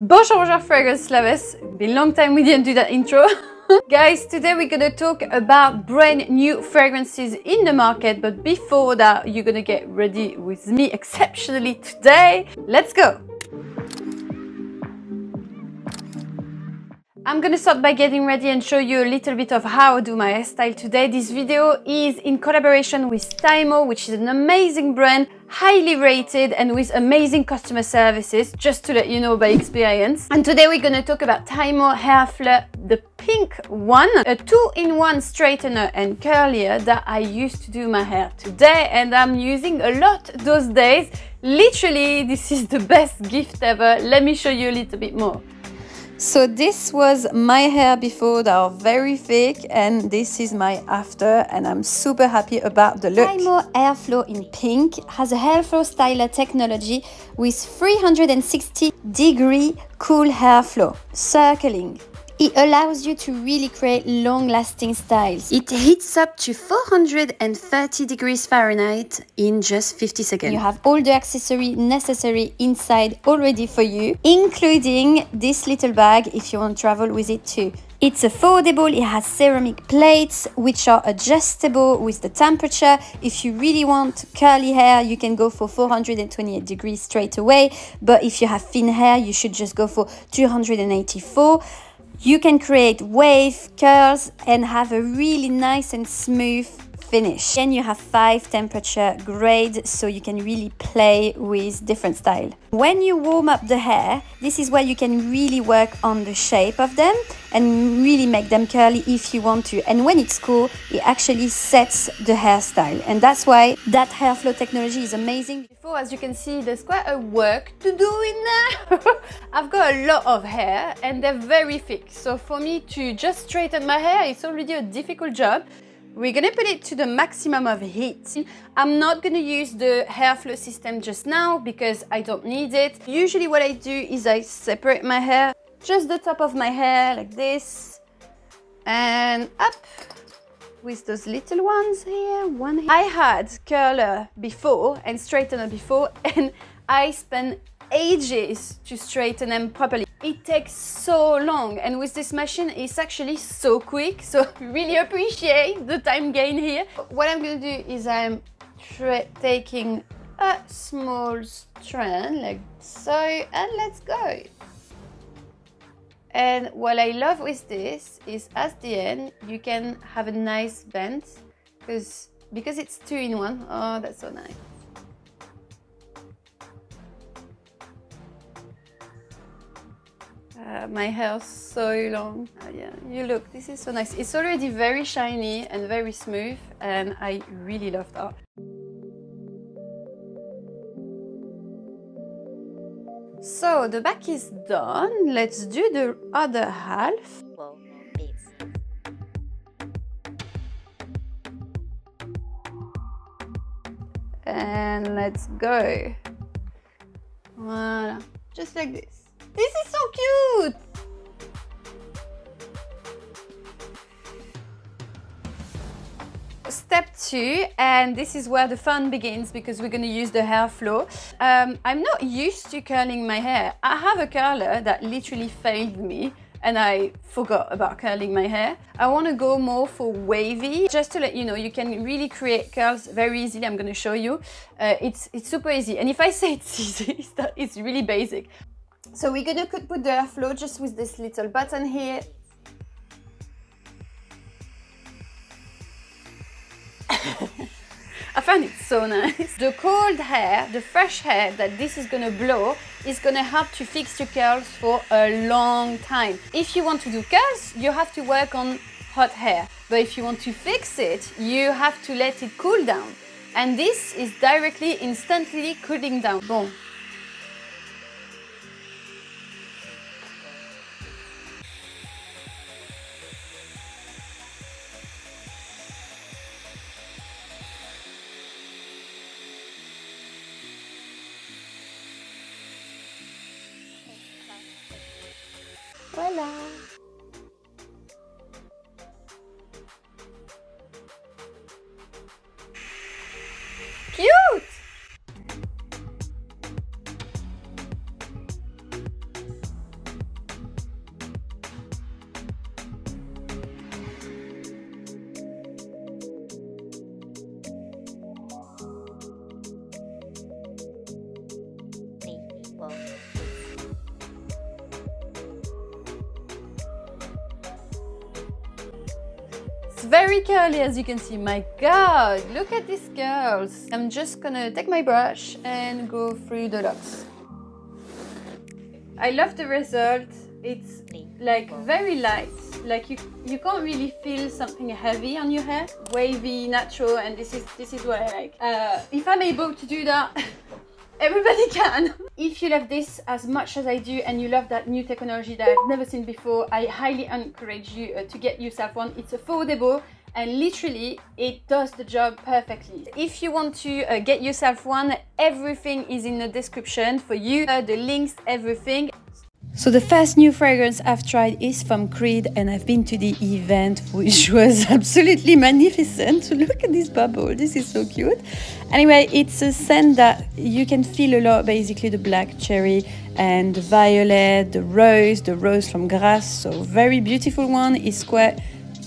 Bonjour fragrance lovers, been a long time we didn't do that intro. Guys, today we're gonna talk about brand new fragrances in the market, but before that you're gonna get ready with me exceptionally today. Let's go! I'm gonna start by getting ready and show you a little bit of how I do my hairstyle today. This video is in collaboration with Tymo, which is an amazing brand, highly rated and with amazing customer services, just to let you know by experience. And today we're gonna talk about Tymo Airflow, the pink one, a 2-in-1 straightener and curlier that I used to do my hair today, and I'm using a lot those days. Literally, this is the best gift ever. Let me show you a little bit more. So this was my hair before, they are very thick, and this is my after, and I'm super happy about the look. Tymo Airflow in pink has a airflow styler technology with 360-degree cool airflow, circling. It allows you to really create long-lasting styles. It heats up to 430 degrees Fahrenheit in just 50 seconds. You have all the accessories necessary inside already for you, including this little bag if you want to travel with it too. It's affordable, it has ceramic plates which are adjustable with the temperature. If you really want curly hair, you can go for 428 degrees straight away, but if you have thin hair, you should just go for 284. You can create wave, curls, and have a really nice and smooth finish. And you have 5 temperature grades, so you can really play with different style. When you warm up the hair, this is where you can really work on the shape of them and really make them curly if you want to. And when it's cool, it actually sets the hairstyle. And that's why that airflow technology is amazing. Before, as you can see, there's quite a work to do in there. I've got a lot of hair and they're very thick. So for me to just straighten my hair, it's already a difficult job. We're gonna put it to the maximum of heat. I'm not gonna use the airflow system just now because I don't need it. Usually what I do is I separate my hair, just the top of my hair like this, and up with those little ones here, one here. I had curler before and straightener before, and I spent ages to straighten them properly. It takes so long, and with this machine it's actually so quick, so really appreciate the time gain here. What I'm gonna do is I'm taking a small strand like so, and let's go. And what I love with this is at the end you can have a nice bend because it's 2-in-1. Oh, that's so nice. My hair's so long. Yeah, you look, this is so nice. It's already very shiny and very smooth, and I really love that. So the back is done. Let's do the other half. And let's go. Voila, just like this. This is so cute! Step 2, and this is where the fun begins because we're going to use the airflow. I'm not used to curling my hair. I have a curler that literally failed me and I forgot about curling my hair. I want to go more for wavy. Just to let you know, you can really create curls very easily. I'm going to show you. It's super easy, and if I say it's easy, it's really basic. So we're gonna put the airflow just with this little button here. I find it so nice. The cold hair, the fresh hair that this is gonna blow is gonna help to fix your curls for a long time. If you want to do curls, you have to work on hot hair. But if you want to fix it, you have to let it cool down. And this is directly, instantly cooling down. Boom. Voila! Cute! It's very curly, as you can see. My God, look at these curls. I'm just gonna take my brush and go through the locks. I love the result. It's like very light. Like you can't really feel something heavy on your hair. Wavy, natural, and this is what I like. If I'm able to do that, everybody can. If you love this as much as I do and you love that new technology that I've never seen before, I highly encourage you to get yourself one. It's affordable and literally it does the job perfectly. If you want to get yourself one, everything is in the description for you, the links, everything. So the first new fragrance I've tried is from Creed, and I've been to the event, which was absolutely magnificent. Look at this bubble, this is so cute. Anyway, it's a scent that you can feel a lot, basically the black cherry and the violet, the rose from Grasse, so very beautiful one. It's quite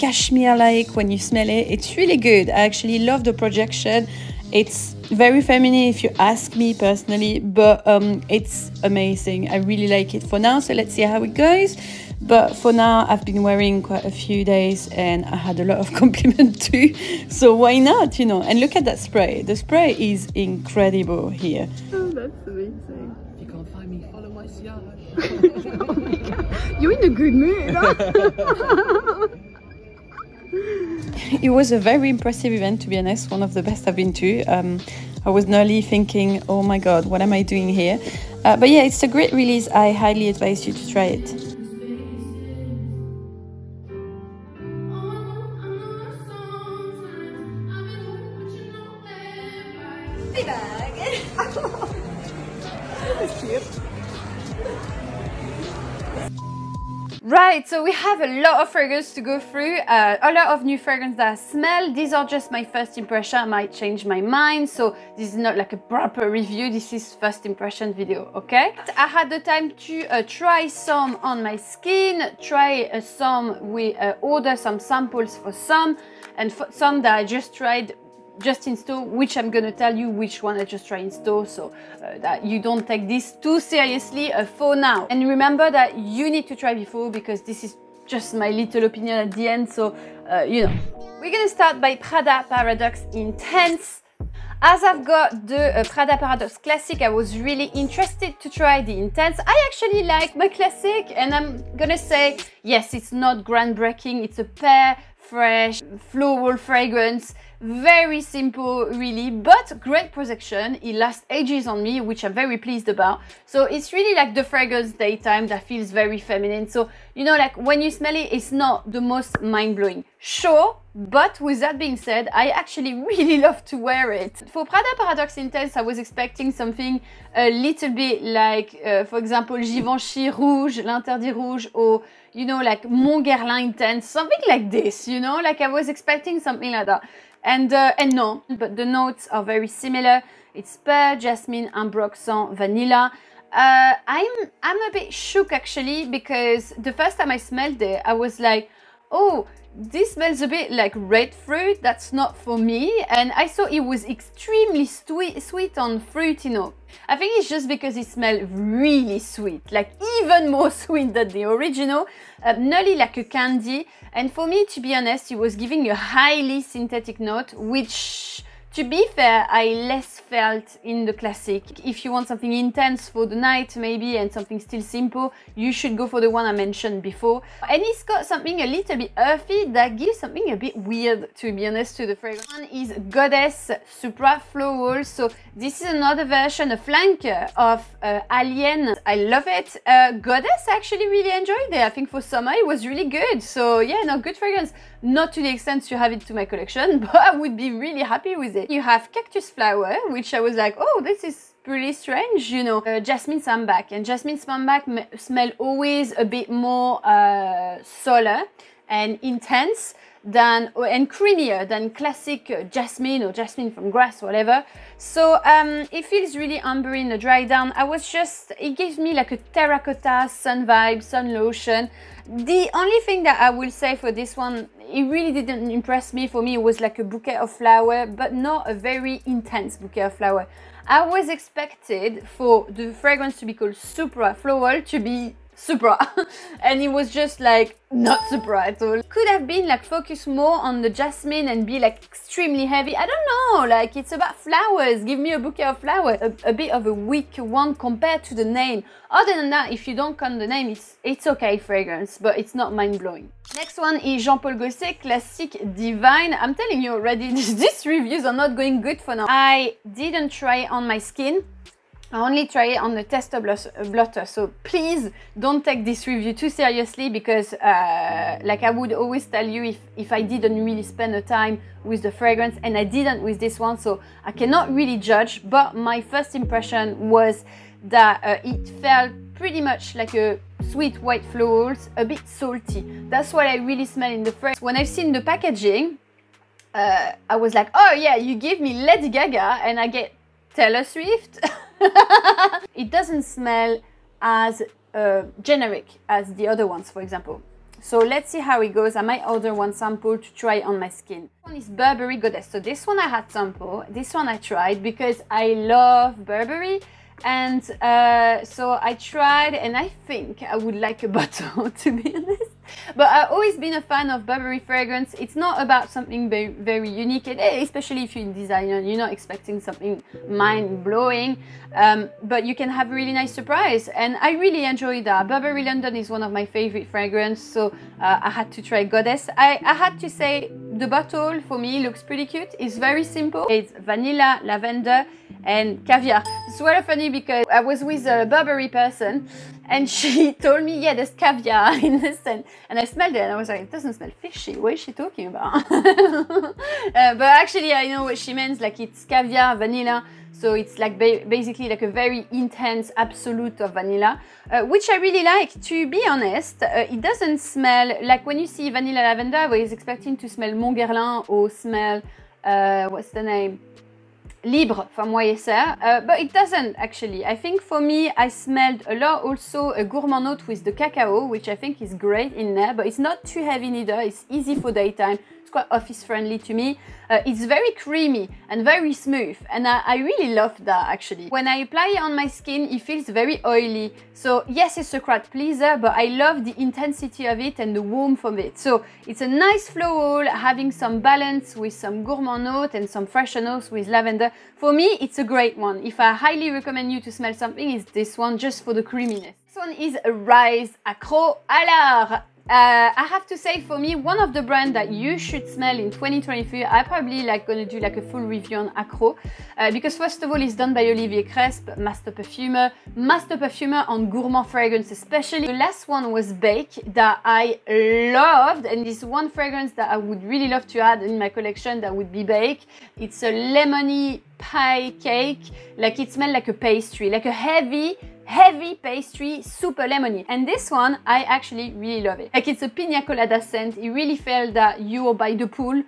cashmere-like when you smell it. It's really good. I actually love the projection. It's very feminine if you ask me personally, but it's amazing. I really like it for now, so let's see how it goes. But for now, I've been wearing quite a few days and I had a lot of compliments too, so why not, you know? And look at that spray. The spray is incredible here. Oh, that's amazing. If you can't find me, follow my sillage. You're in a good mood, huh? It was a very impressive event, to be honest, one of the best I've been to. I was nearly thinking, oh my God, what am I doing here? But yeah, it's a great release. I highly advise you to try it. That's cute. Right, so we have a lot of fragrance to go through, a lot of new fragrance that I smell. These are just my first impression. I might change my mind, so this is not like a proper review. This is first impression video, okay? I had the time to try some on my skin, try some, we order some samples for some, and for some that I just tried just in store, which I'm gonna tell you which one I just tried in store, so that you don't take this too seriously for now. And remember that you need to try before, because this is just my little opinion at the end, so you know. We're gonna start by Prada Paradoxe Intense. As I've got the Prada Paradoxe Classic, I was really interested to try the Intense. I actually like my Classic, and I'm gonna say, yes, it's not groundbreaking. It's a pear, fresh, floral fragrance. Very simple, really, but great projection. It lasts ages on me, which I'm very pleased about. So it's really like the fragrance daytime that feels very feminine. So, you know, like when you smell it, it's not the most mind-blowing. Sure, but with that being said, I actually really love to wear it. For Prada Paradoxe Intense, I was expecting something a little bit like, for example, Givenchy Rouge, l'Interdit Rouge, or, you know, like Mon Guerlain Intense, something like this, you know, like I was expecting something like that. And no, but the notes are very similar. It's pear, jasmine, ambroxan, vanilla. I'm a bit shook actually, because the first time I smelled it, I was like, oh, this smells a bit like red fruit. That's not for me. And I thought it was extremely sweet on fruit, you know. I think it's just because it smelled really sweet, like even more sweet than the original, nearly like a candy. And for me, to be honest, it was giving a highly synthetic note, which, to be fair, I less felt in the Classic. If you want something intense for the night, maybe, and something still simple, you should go for the one I mentioned before. And it's got something a little bit earthy that gives something a bit weird, to be honest, to the fragrance. One is Goddess Supra-Floral. So this is another version, a flanker of Alien. I love it. Goddess, I actually really enjoyed it. I think for summer it was really good. So yeah, no, good fragrance. Not to the extent to have it to my collection, but I would be really happy with it. You have Cactus Flower, which I was like, oh, this is pretty strange, you know. Jasmine Sambac, and Jasmine Sambac smell always a bit more solar and intense than, and creamier than classic jasmine or jasmine from Grasse, whatever. So it feels really ambery in the dry down. It gives me like a terracotta sun vibe, sun lotion. The only thing that I will say for this one, it really didn't impress me. For me, it was like a bouquet of flower, but not a very intense bouquet of flower. I was expected for the fragrance to be called Supra-Floral to be Supra. And it was just like not Supra at all. Could have been like focus more on the jasmine and be like extremely heavy. I don't know, like it's about flowers. Give me a bouquet of flowers. A bit of a weak one compared to the name. Other than that, if you don't count the name, it's okay fragrance, but it's not mind-blowing. Next one is Jean-Paul Gaultier Classic Divine. I'm telling you already, these reviews are not going good for now. I didn't try it on my skin. I only try it on the tester blotter, so please don't take this review too seriously, because like I would always tell you, if I didn't really spend the time with the fragrance, and I didn't with this one, so I cannot really judge, but my first impression was that it felt pretty much like a sweet white florals, a bit salty. That's what I really smell in the fragrance. When I've seen the packaging, I was like, oh yeah, you give me Lady Gaga and I get Taylor Swift. It doesn't smell as generic as the other ones, for example. So let's see how it goes. I might order one sample to try on my skin. This one is Burberry Goddess. So this one I had sample. This one I tried because I love Burberry. And so I tried, and I think I would like a bottle, to be honest. But I've always been a fan of Burberry fragrance. It's not about something very, very unique, especially if you're a designer, you're not expecting something mind-blowing, but you can have a really nice surprise, and I really enjoy that. Burberry London is one of my favorite fragrances, so I had to try Goddess. I had to say the bottle for me looks pretty cute. It's very simple. It's vanilla, lavender, and caviar. It's very funny because I was with a Burberry person and she told me, yeah, there's caviar in the scent. And I smelled it and I was like, it doesn't smell fishy. What is she talking about? But actually I know what she means. Like it's caviar, vanilla. So it's like basically like a very intense absolute of vanilla, which I really like. To be honest, it doesn't smell like when you see vanilla lavender, I was expecting to smell Mon Guerlain or smell, what's the name? Libre from YSR, but it doesn't actually. I think for me, I smelled a lot also a gourmand note with the cacao, which I think is great in there, but it's not too heavy neither. It's easy for daytime. It's quite office friendly to me. It's very creamy and very smooth, and I really love that actually. When I apply it on my skin, it feels very oily. So yes, it's a crowd pleaser, but I love the intensity of it and the warmth of it. So it's a nice floral, having some balance with some gourmand note and some fresher notes with lavender. For me, it's a great one. If I highly recommend you to smell something, it's this one, just for the creaminess. This one is a Rise Akro Rise. I have to say, for me, one of the brands that you should smell in 2023, I probably gonna do like a full review on Akro, because first of all, it's done by Olivier Cresp, master perfumer on gourmand fragrance especially. The last one was Bake, that I loved, and this one fragrance that I would really love to add in my collection, that would be Bake. It's a lemony pie cake, like it smells like a pastry, like a heavy pastry, super lemony. And this one, I actually really love it. Like it's a pina colada scent. It really felt that you are by the pool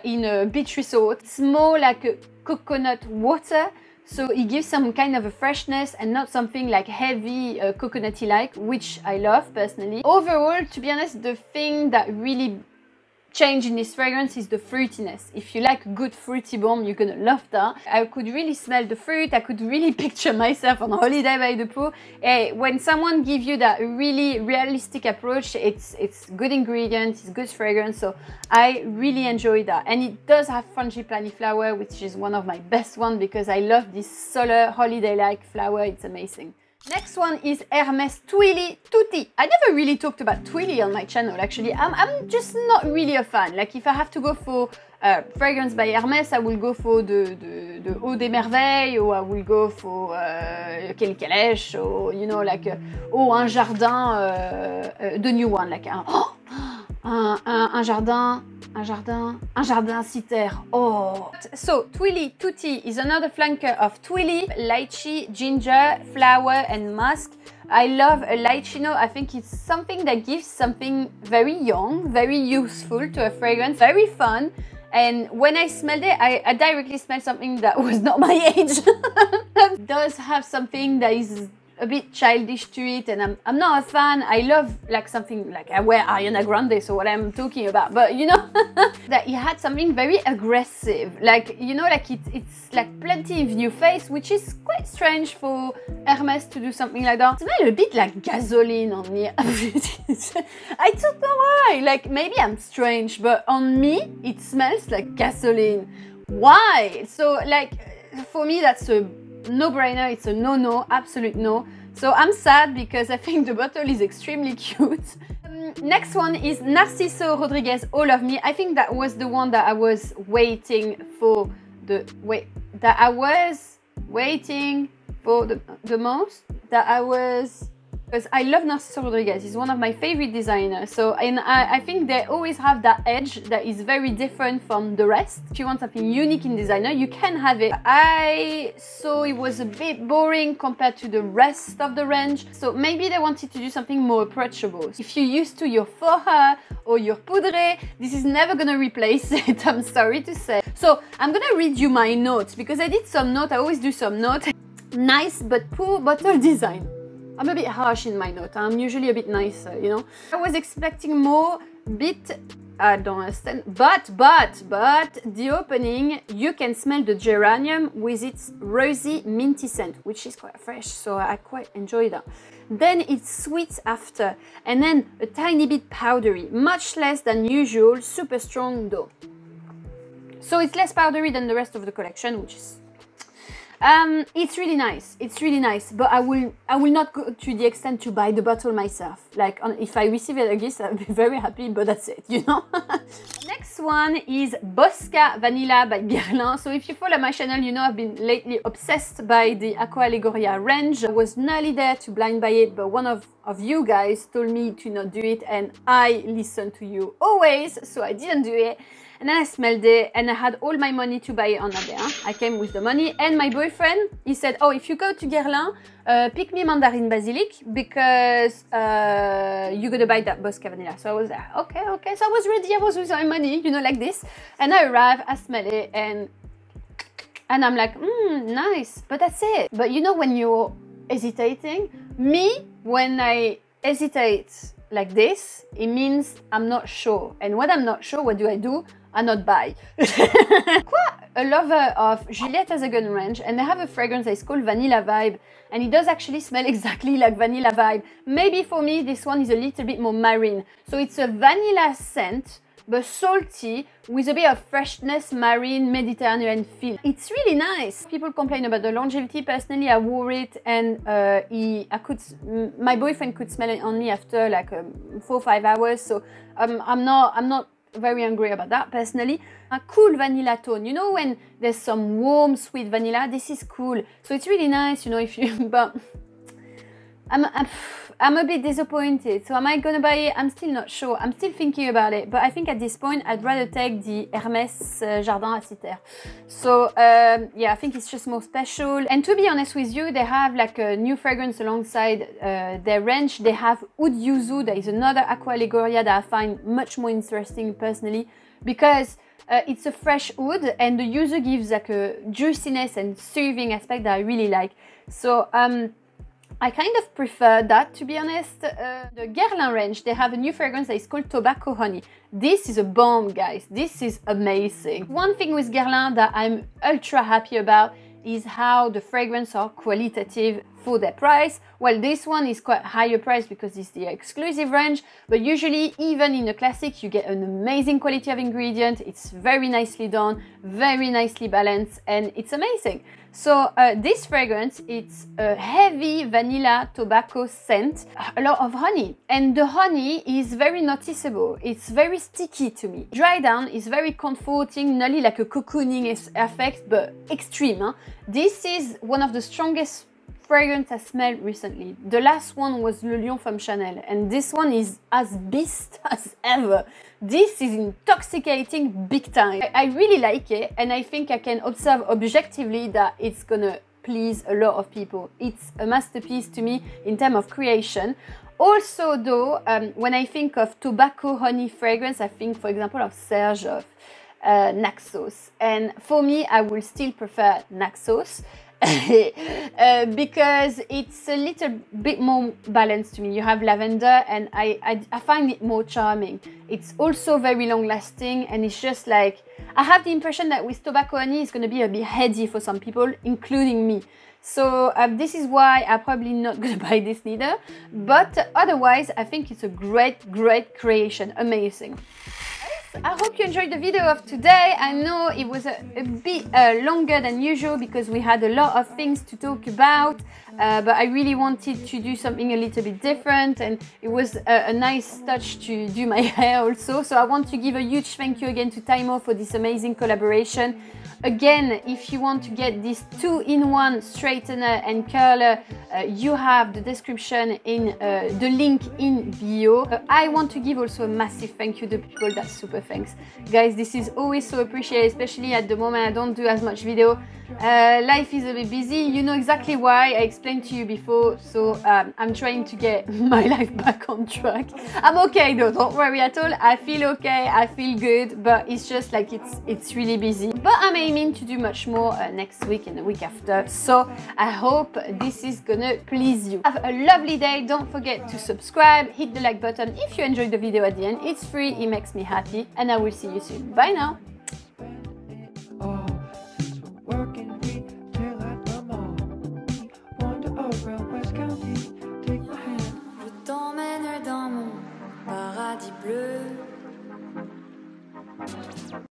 in a beach resort. It's more like a coconut water. So it gives some kind of a freshness and not something like heavy coconutty like, which I love personally. Overall, to be honest, the thing that really change in this fragrance is the fruitiness. If you like good fruity bomb, you're gonna love that. I could really smell the fruit. I could really picture myself on holiday by the pool. When someone gives you that really realistic approach, it's good ingredients, it's good fragrance. So I really enjoy that. And it does have frangipani flower, which is one of my best ones because I love this solar holiday-like flower. It's amazing. Next one is Hermes Twilly Tutti. I never really talked about Twilly on my channel actually. I'm just not really a fan. Like if I have to go for fragrance by Hermes, I will go for the Eau des Merveilles, or I will go for Quelle Calèche, or you know, like un jardin, the new one, like un jardin citer. Oh, so Twilly Tutti is another flanker of Twilly, lychee, ginger, flower, and musk. I love a lychee note. I think it's something that gives something very young, very useful to a fragrance, very fun. And when I smelled it, I directly smelled something that was not my age. It does have something that is a bit childish to it, and I'm not a fan. I love like something like I wear Ariana Grande, so what I'm talking about, but you know that it had something very aggressive, like, you know, like it's like plenty in your face, which is quite strange for Hermes to do something like that. It smells a bit like gasoline on me. I don't know why, like maybe I'm strange, but on me it smells like gasoline. Why? So like for me that's a no-brainer, it's a no, absolute no. So I'm sad because I think the bottle is extremely cute. Next one is Narciso Rodriguez All of Me. I think that was the one that I was waiting for the most. Because I love Narciso Rodriguez. He's one of my favorite designers. So, and I think they always have that edge that is very different from the rest. If you want something unique in designer, you can have it. I saw it was a bit boring compared to the rest of the range. So maybe they wanted to do something more approachable. If you're used to your Fora or your Poudre, this is never gonna replace it, I'm sorry to say. So I'm gonna read you my notes because I did some notes, I always do some notes. Nice but poor bottle design. I'm a bit harsh in my note. I'm usually a bit nicer, you know. I was expecting more, I don't understand. But the opening, you can smell the geranium with its rosy minty scent, which is quite fresh, so I quite enjoy that. Then it's sweet after, and then a tiny bit powdery, much less than usual, super strong though. So it's less powdery than the rest of the collection, which is it's really nice, but I will not go to the extent to buy the bottle myself. Like if I receive it a gift, I'll be very happy, but that's it, you know. Next one is Bosca Vanilla by Guerlain. So if you follow my channel, you know I've been lately obsessed by the Aqua Allegoria range. I was nearly there to blind buy it, but one of you guys told me to not do it, and I listen to you always, so I didn't do it. And then I smelled it and I had all my money to buy it on that day. I came with the money, and my boyfriend, he said, oh, if you go to Guerlain, pick me mandarin basilic because you're gonna buy that Bosca Vanilla. So I was like, okay. So I was ready, I was with my money, you know, like this. And I arrived, I smell it, and I'm like, nice, but that's it. But you know when you're hesitating, when I hesitate like this, it means I'm not sure. And when I'm not sure, what do? I not buy. Quite a lover of Juliette Has a Gun range, and they have a fragrance that is called Vanilla Vibe, and it does actually smell exactly like Vanilla Vibe. Maybe for me, this one is a little bit more marine. So it's a vanilla scent, but salty, with a bit of freshness, marine, Mediterranean feel. It's really nice. People complain about the longevity. Personally, I wore it, and my boyfriend could smell it on me after like 4 or 5 hours. So I'm not very angry about that personally. A cool vanilla tone. You know when there's some warm, sweet vanilla, this is cool. So it's really nice, you know, if you, but I'm a bit disappointed. So am I gonna buy it? I'm still not sure. I'm still thinking about it. But I think at this point, I'd rather take the Hermes Jardin à Citer. So yeah, I think it's just more special. And to be honest with you, they have like a new fragrance alongside their range. They have Oud Yuzu. There is another Aqua Allegoria that I find much more interesting personally, because it's a fresh oud, and the Yuzu gives like a juiciness and soothing aspect that I really like. So I kind of prefer that, to be honest. The Guerlain range, they have a new fragrance that is called Tobacco Honey. This is a bomb, guys. This is amazing. One thing with Guerlain that I'm ultra happy about is how the fragrances are qualitative for their price. Well, this one is quite higher price because it's the exclusive range, but usually even in the classic, you get an amazing quality of ingredient. It's very nicely done, very nicely balanced, and it's amazing. So this fragrance, it's a heavy vanilla tobacco scent, a lot of honey, and the honey is very noticeable. It's very sticky to me. Dry down is very comforting, nearly like a cocooning effect, but extreme. Huh? This is one of the strongest fragrance I smelled recently. The last one was Le Lion from Chanel, and this one is as beast as ever. This is intoxicating big time. I really like it, and I think I can observe objectively that it's gonna please a lot of people. It's a masterpiece to me in terms of creation. Also though, when I think of tobacco honey fragrance, I think for example of Serge, of Naxos, and for me I will still prefer Naxos. because it's a little bit more balanced to me. You have lavender, and I find it more charming. It's also very long lasting, and it's just like, I have the impression that with tobacco honey, it's going to be a bit heady for some people, including me. So this is why I'm probably not going to buy this neither. But otherwise, I think it's a great creation. Amazing. I hope you enjoyed the video of today. I know it was a bit longer than usual because we had a lot of things to talk about, but I really wanted to do something a little bit different, and it was a nice touch to do my hair also. So I want to give a huge thank you again to Tymo for this amazing collaboration. Again, if you want to get this 2-in-1 straightener and curler, you have the description in the link in bio. I want to give also a massive thank you to people that super thanks. Guys, this is always so appreciated, especially at the moment I don't do as much video. Life is a bit busy, you know exactly why, I explained to you before, so I'm trying to get my life back on track. I'm okay though, don't worry at all, I feel okay, I feel good, but it's just like it's really busy. But I'm aiming to do much more next week and the week after, so I hope this is gonna please you. Have a lovely day, don't forget to subscribe, hit the like button if you enjoyed the video at the end, it's free, it makes me happy, and I will see you soon. Bye now!